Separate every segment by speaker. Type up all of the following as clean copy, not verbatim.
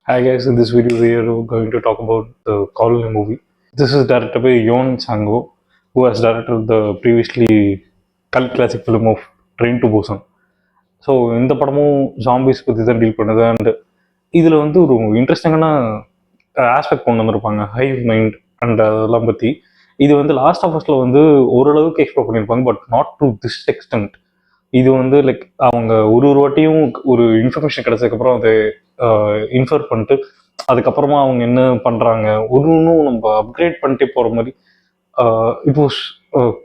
Speaker 1: Hi guys, in this video we are going to talk about the Colony movie. This is directed by Yon Sang-ho, who has directed the previously cult classic film of Train to Busan. So இந்த படமும் zombies பற்றி தான் deal பண்ணுது. And இதில் வந்து ஒரு இன்ட்ரெஸ்டிங்கான aspect கொண்டு வந்திருப்பாங்க, ஹைவ் மைண்ட் அண்ட் அதெல்லாம் பற்றி. இது வந்து லாஸ்ட் ஆஃப் அஸ்ல வந்து ஓரளவுக்கு எக்ஸ்ப்ளோர் பண்ணியிருப்பாங்க, but not to this extent. இது வந்து லைக் அவங்க ஒரு வாட்டியும் ஒரு இன்ஃபர்மேஷன் கிடைச்சதுக்கப்புறம் அதை இன்ஃபர் பண்ணிட்டு அதுக்கப்புறமா அவங்க என்ன பண்ணுறாங்க ஒன்றும் நம்ம அப்கிரேட் பண்ணிட்டே போகிற மாதிரி. It was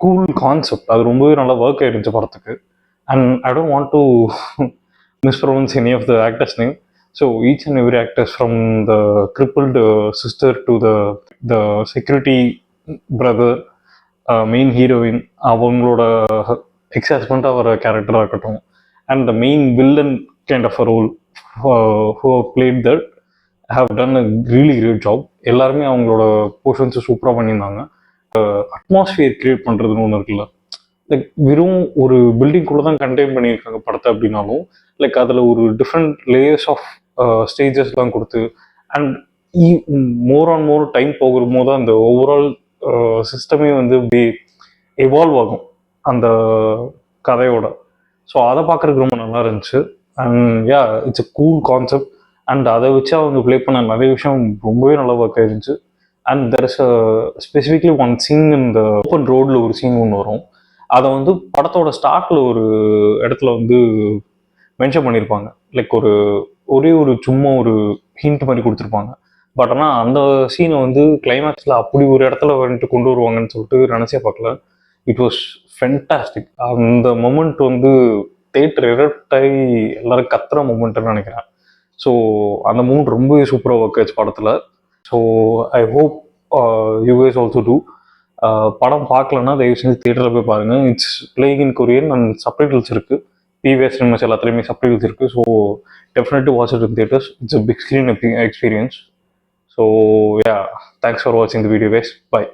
Speaker 1: cool concept. அது ரொம்பவே நல்லா ஒர்க் ஆயிருந்துச்சு படத்துக்கு. And I don't want to mispronounce any of the actors name. So each and every actors from the crippled sister to the security brother, main heroine அவங்களோட ex ஹஸ்பண்டாக வர கேரக்டராக இருக்கட்டும், and the main villain kind of a role who played that have done a really great job. எல்லாருமே அவங்களோட போர்ஷன்ஸை சூப்பராக பண்ணியிருந்தாங்க. Atmosphere create பண்ணுறதுன்னு ஒன்று இருக்குல்ல, லைக் வெறும் ஒரு பில்டிங்குள்ளே தான் கண்டெயின் பண்ணியிருக்காங்க படத்தை அப்படின்னாலும், லைக் அதில் ஒரு டிஃப்ரெண்ட் லேயர்ஸ் ஆஃப் ஸ்டேஜஸ்லாம் கொடுத்து and more on more time போகும்போது அந்த ஓவரால் சிஸ்டமே வந்து எவால்வ் ஆகும் அந்த கதையோட. ஸோ அதை பார்க்குறதுக்கு ரொம்ப நல்லா இருந்துச்சு. And yeah, it's a cool concept. And அதை வச்சு அவங்க ப்ளே பண்ண நிறைய விஷயம் ரொம்பவே நல்லா ஒர்க் ஆயிருந்துச்சு. And there is a specifically one scene, இந்த ஓப்பன் ரோடில் ஒரு சீன் ஒன்று வரும். அதை வந்து படத்தோட ஸ்டார்ட்டில் ஒரு இடத்துல வந்து மென்ஷன் பண்ணியிருப்பாங்க. லைக் ஒரே ஒரு சும்மா ஒரு ஹிண்ட் மாதிரி கொடுத்துருப்பாங்க. பட் ஆனால் அந்த சீனை வந்து கிளைமேக்ஸில் அப்படி ஒரு இடத்துல வந்துட்டு கொண்டு வருவாங்கன்னு சொல்லிட்டு நினச்சே பார்க்கல. It was fantastic. அந்த மொமெண்ட் வந்து தேட்டர் எரப்ட் ஆகி எல்லாரும் கத்துற மொமெண்ட்னு நினைக்கிறேன். ஸோ அந்த மூமெண்ட் ரொம்பவே சூப்பராக ஒர்க் ஆச்சு படத்தில். So I hope you guys also do. படம் பார்க்கலன்னா தயவு செஞ்சு தேட்டரில் போய் பாருங்கள். It's playing in Korean and subtitles இருக்குது. பிவிஎஸ் சினிமாஸ் எல்லாத்துலேயுமே சப்டைட்டில்ஸ் இருக்குது. So definitely watch it in theatres. It's a big screen experience. So yeah, thanks for வாட்சிங் த வீடியோ கைஸ். பை.